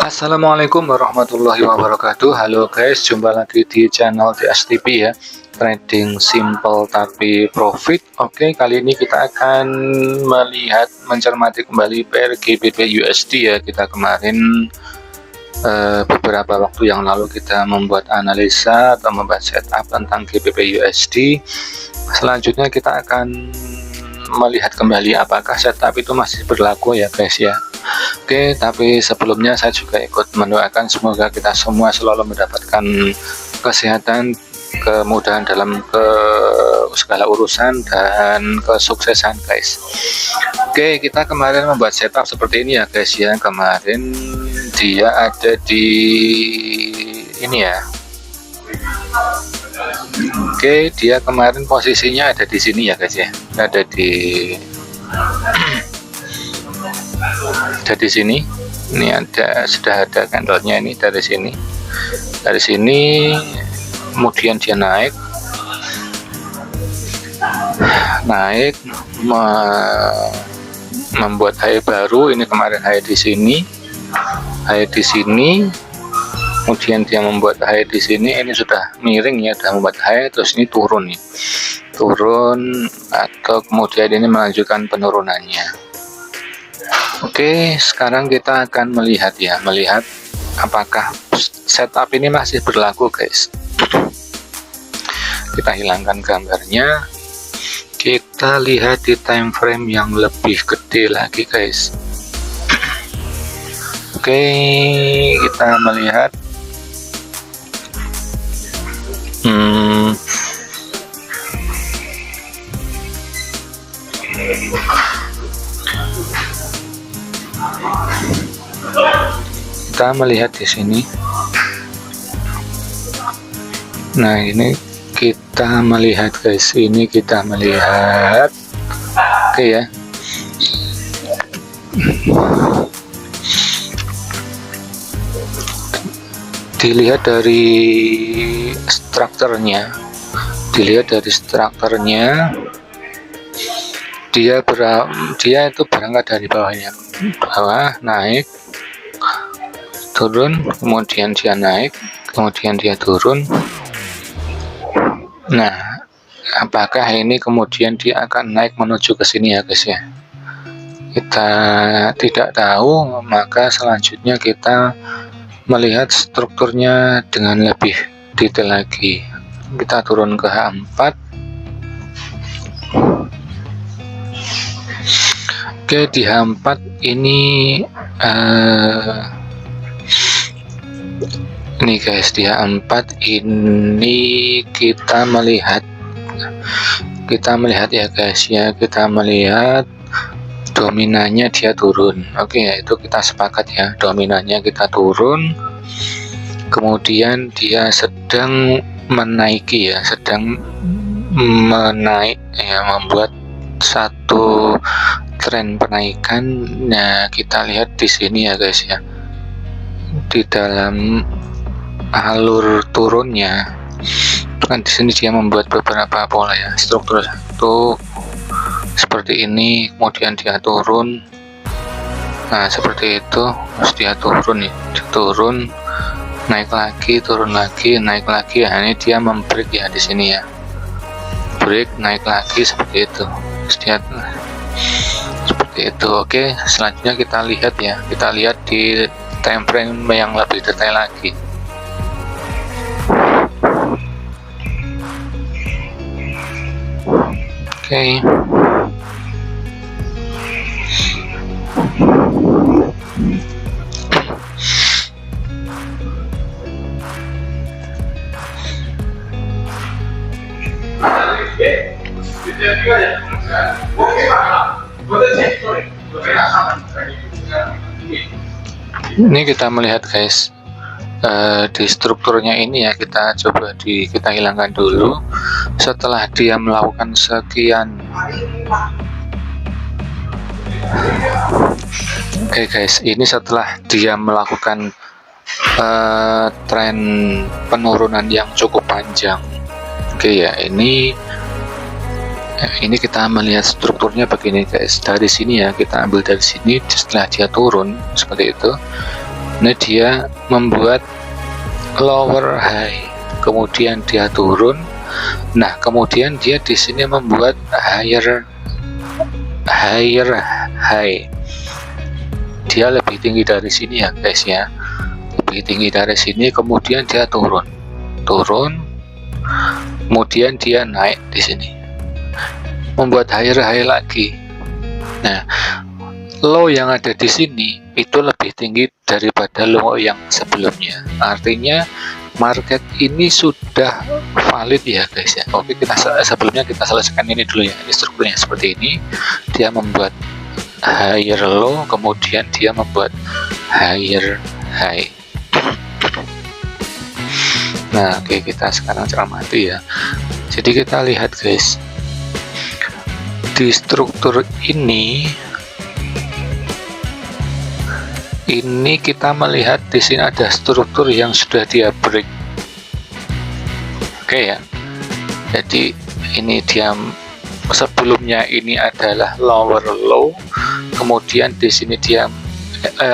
Assalamualaikum warahmatullahi wabarakatuh. Halo guys, jumpa lagi di channel DSTP ya, trading simple tapi profit. Oke, kali ini kita akan melihat mencermati kembali pair GBP USD ya. Kita kemarin beberapa waktu yang lalu kita membuat analisa atau membuat setup tentang GBP USD. Selanjutnya kita akan melihat kembali apakah setup itu masih berlaku ya guys ya. Oke, tapi sebelumnya saya juga ikut mendoakan semoga kita semua selalu mendapatkan kesehatan, kemudahan dalam segala urusan dan kesuksesan guys. Oke, kita kemarin membuat setup seperti ini ya guys ya. Kemarin dia ada di ini ya. Oke, dia kemarin posisinya ada di sini ya guys ya. Ada di sini. Ini sudah ada candlenya ini dari sini. Dari sini kemudian dia naik membuat high baru. Ini kemarin high di sini. Kemudian dia membuat high di sini. Ini sudah miring ya, sudah membuat high, terus ini turun nih. Turun atau kemudian ini melanjutkan penurunannya. Oke, sekarang kita akan melihat apakah setup ini masih berlaku guys. Kita hilangkan gambarnya, kita lihat di time frame yang lebih gede lagi guys. Oke, kita melihat kita melihat di sini. Nah, ini kita melihat guys, ini kita melihat. Oke ya. Dilihat dari strukturnya. Dia itu berangkat dari bawah, naik, turun, kemudian dia naik, kemudian dia turun. Nah, apakah ini kemudian dia akan naik menuju ke sini ya guys ya? Kita tidak tahu, maka selanjutnya kita melihat strukturnya dengan lebih detail lagi. Kita turun ke H4. Oke, di H4 ini guys, di H4 ini kita melihat ya guys ya, kita melihat dominannya dia turun. Oke ya, itu kita sepakat ya, dominannya kita turun, kemudian dia sedang menaiki ya, membuat satu tren penaikan. Nah, kita lihat di sini ya guys ya, di dalam alur turunnya kan di sini dia membuat beberapa pola ya, struktur satu seperti ini, kemudian dia turun. Nah, seperti itu, terus dia turun nih, turun, naik lagi, turun lagi, naik lagi. Nah, ini dia membreak ya di sini ya, break, naik lagi seperti itu. Terus dia seperti itu. Oke, selanjutnya kita lihat ya, kita lihat di time frame yang lebih detail lagi. Oke. Ini kita melihat guys, di strukturnya ini ya, kita coba kita hilangkan dulu. Setelah dia melakukan sekian, oke guys, ini setelah dia melakukan tren penurunan yang cukup panjang. Oke ya, ini kita melihat strukturnya begini guys. Dari sini ya, kita ambil dari sini, setelah dia turun seperti itu, Ini dia membuat lower high, kemudian dia turun. Nah, kemudian dia di sini membuat higher high. Dia lebih tinggi dari sini ya guys ya, lebih tinggi dari sini, kemudian dia turun, kemudian dia naik di sini, membuat higher high lagi. Nah, low yang ada di sini itu lebih tinggi daripada low yang sebelumnya. Artinya market ini sudah valid ya guys ya. Oke, sebelumnya kita selesaikan ini dulu ya. Ini strukturnya seperti ini. Dia membuat higher low, kemudian dia membuat higher high. Nah, oke, kita sekarang cermati ya. Jadi kita lihat guys, di struktur ini kita melihat di sini ada struktur yang sudah dia break. Oke ya. Jadi ini dia sebelumnya ini adalah lower low, kemudian di sini dia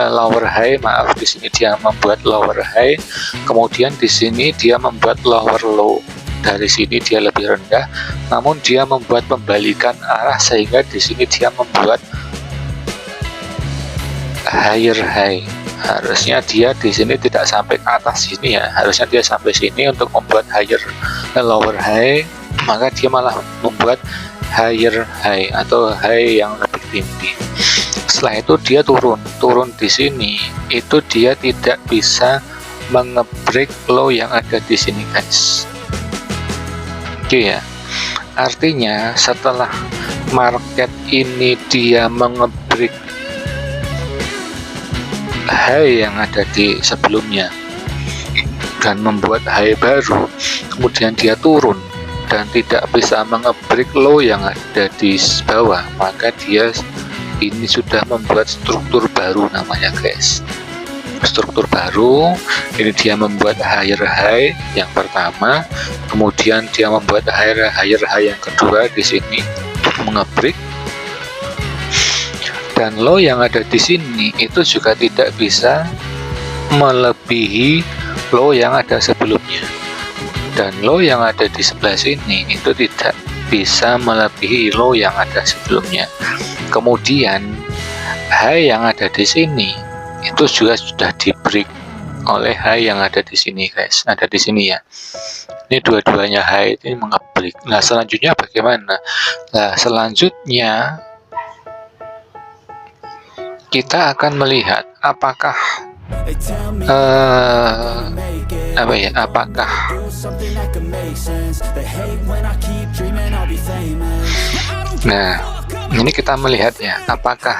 lower high, maaf, di sini dia membuat lower high, kemudian di sini dia membuat lower low. Dari sini dia lebih rendah, namun dia membuat pembalikan arah sehingga di sini dia membuat higher high. Harusnya dia di sini tidak sampai ke atas sini ya, harusnya dia sampai sini untuk membuat lower high, maka dia malah membuat higher high atau high yang lebih tinggi. Setelah itu dia turun di sini, itu dia tidak bisa mengebreak low yang ada di sini guys. Oke ya, artinya setelah market ini dia mengebreak high yang ada di sebelumnya dan membuat high baru, kemudian dia turun dan tidak bisa mengebreak low yang ada di bawah, maka dia ini sudah membuat struktur baru namanya guys. Struktur baru ini dia membuat higher high yang pertama, kemudian dia membuat higher high yang kedua di sini mengebreak, dan low yang ada di sini itu juga tidak bisa melebihi low yang ada sebelumnya, dan low yang ada di sebelah sini itu tidak bisa melebihi low yang ada sebelumnya. Kemudian high yang ada di sini itu juga sudah di break oleh high yang ada di sini guys, ada di sini ya. Ini dua-duanya high ini mengebreak. Nah, selanjutnya bagaimana? Nah, selanjutnya kita akan melihat apakah apakah nah, ini kita melihat ya, apakah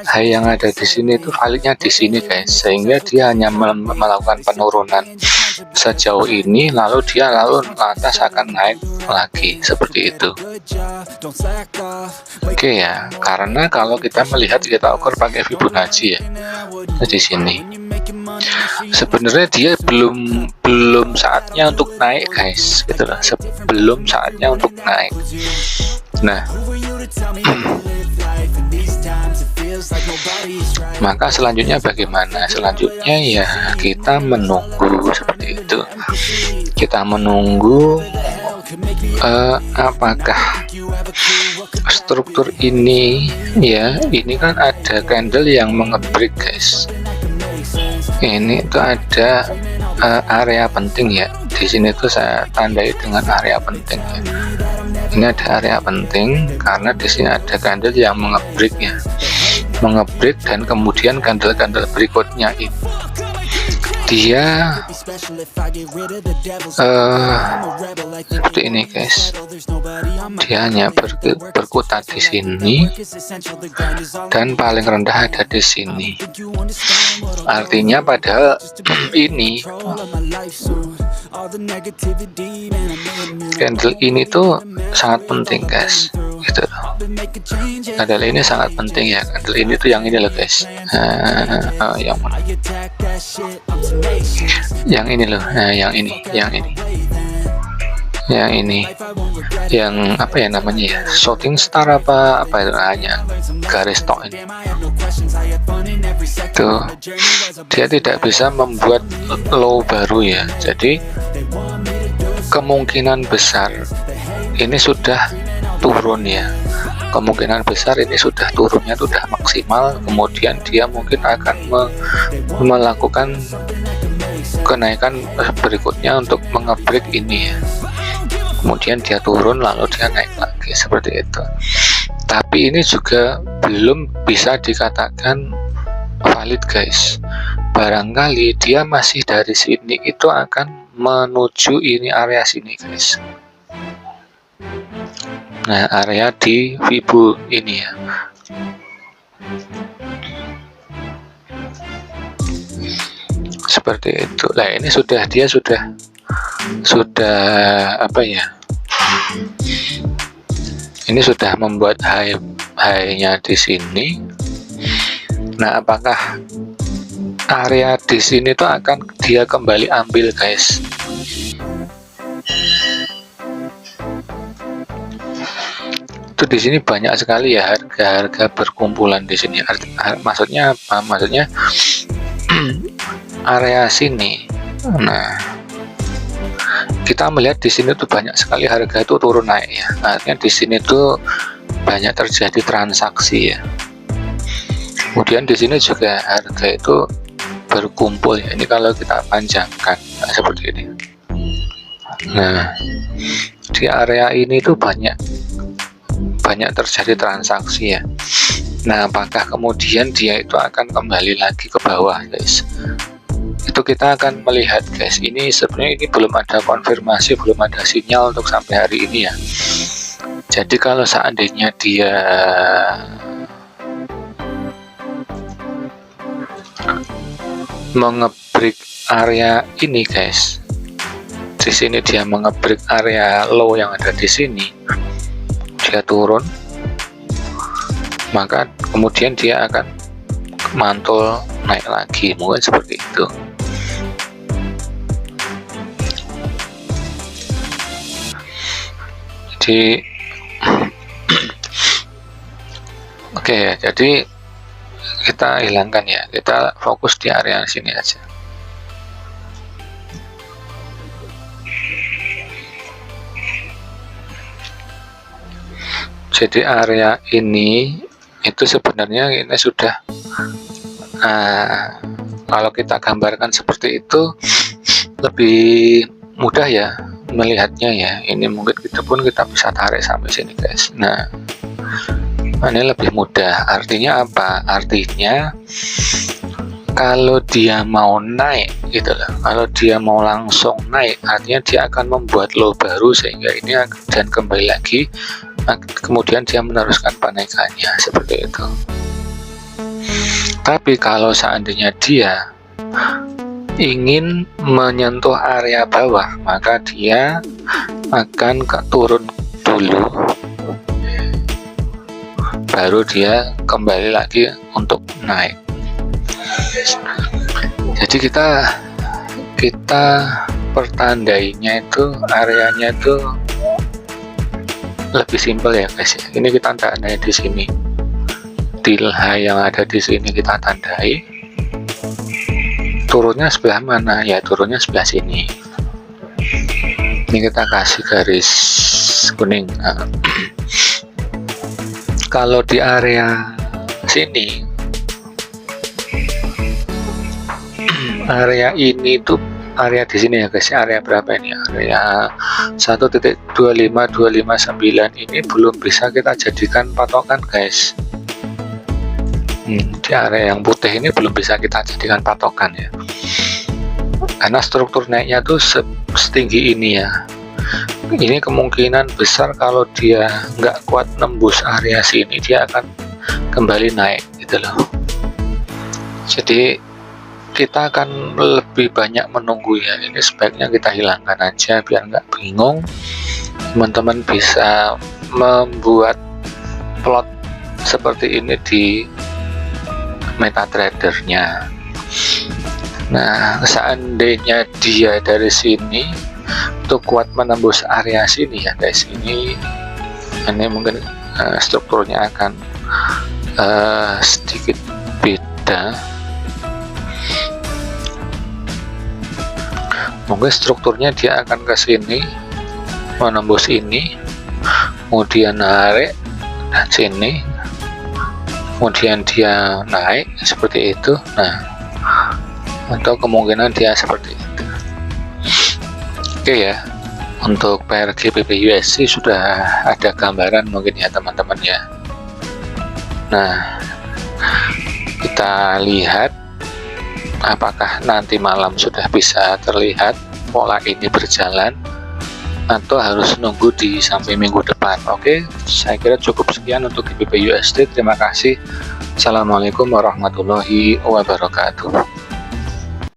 high yang ada di sini itu validnya di sini guys, sehingga dia hanya melakukan penurunan sejauh ini, lalu dia lantas akan naik lagi seperti itu. Oke ya, karena kalau kita melihat, kita ukur pakai Fibonacci ya, di sini sebenarnya dia belum saatnya untuk naik guys, gitu loh, sebelum saatnya untuk naik. Nah, maka selanjutnya bagaimana? Selanjutnya ya kita menunggu seperti itu. Kita menunggu apakah struktur ini ya, ini kan ada candle yang mengebreak guys. Ini tuh ada area penting ya. Di sini tuh saya tandai dengan area penting ya. Ini ada area penting karena di sini ada candle yang mengebreak ya, mengebreak, dan kemudian candle berikutnya ini dia seperti ini guys, dia hanya berkutat di sini dan paling rendah ada di sini. Artinya padahal ini candle ini tuh sangat penting guys, gitu loh. Candle ini sangat penting ya, candle ini tuh yang ini loh guys, yang ini loh, yang ini yang ini, yang apa ya namanya ya, shooting star apa itu hanya garis tok ini tuh, dia tidak bisa membuat low baru ya. Jadi kemungkinan besar ini sudah turun ya, kemungkinan besar ini sudah turunnya sudah maksimal. Kemudian dia mungkin akan melakukan kenaikan berikutnya untuk mengebreak ini ya, kemudian dia turun lalu dia naik lagi seperti itu. Tapi ini juga belum bisa dikatakan valid guys, barangkali dia masih dari sini itu akan menuju ini area sini guys. Nah, area di Fibo ini ya. Seperti itu. Nah, ini dia sudah apa ya? Ini sudah membuat high-nya di sini. Nah, apakah area di sini tuh akan dia kembali ambil guys? Itu di sini banyak sekali ya harga-harga berkumpulan di sini. Maksudnya apa? Maksudnya area sini. Nah, kita melihat di sini tuh banyak sekali harga itu turun naik ya. Artinya di sini tuh banyak terjadi transaksi ya. Kemudian di sini juga harga itu berkumpul ya. Ini kalau kita panjangkan seperti ini. Nah, di area ini tuh banyak terjadi transaksi ya. Nah, apakah kemudian dia itu akan kembali lagi ke bawah guys? Itu kita akan melihat guys. Ini sebenarnya ini belum ada konfirmasi, belum ada sinyal untuk sampai hari ini ya. Jadi kalau seandainya dia mengebreak area ini guys, di sini dia mengebreak area low yang ada di sini, dia turun, maka kemudian dia akan mantul naik lagi, mungkin seperti itu. Jadi oke, jadi kita hilangkan ya, kita fokus di area sini aja. Jadi area ini itu sebenarnya ini sudah kalau kita gambarkan seperti itu lebih mudah ya melihatnya ya. Ini mungkin kita bisa tarik sampai sini guys. Nah, ini lebih mudah. Artinya apa? Artinya kalau dia mau naik gitu loh, kalau dia mau langsung naik, artinya dia akan membuat low baru sehingga ini dan kembali lagi, kemudian dia meneruskan penaikannya seperti itu. Tapi kalau seandainya dia ingin menyentuh area bawah, maka dia akan turun dulu, baru dia kembali lagi untuk naik. Jadi kita pertandainya itu areanya itu lebih simpel ya guys. Ini kita tandai di sini, deal high yang ada di sini kita tandai. Turunnya sebelah mana? Ya turunnya sebelah sini. Ini kita kasih garis kuning. Nah, kalau di area sini, area ini tuh area di sini ya guys. Area berapa ini? Area 1.25259 ini belum bisa kita jadikan patokan guys. Di area yang putih ini belum bisa kita jadikan patokan ya, karena struktur naiknya tuh setinggi ini ya. Ini kemungkinan besar kalau dia nggak kuat nembus area sini, dia akan kembali naik gitu loh. Jadi kita akan lebih banyak menunggu ya. Ini sebaiknya kita hilangkan aja biar nggak bingung. Teman-teman bisa membuat plot seperti ini di MetaTrader-nya. Nah, seandainya dia dari sini untuk kuat menembus area sini ya guys. Ini mungkin strukturnya akan sedikit beda. Mungkin strukturnya dia akan ke sini menembus ini, kemudian narik dan sini, kemudian dia naik seperti itu. Nah, atau kemungkinan dia seperti itu. Oke ya, untuk PRG PPUSD sudah ada gambaran mungkin ya teman-teman ya. Nah, kita lihat apakah nanti malam sudah bisa terlihat pola ini berjalan atau harus nunggu di sampai minggu depan. Oke, saya kira cukup sekian untuk GBP USD. Terima kasih. Assalamualaikum warahmatullahi wabarakatuh.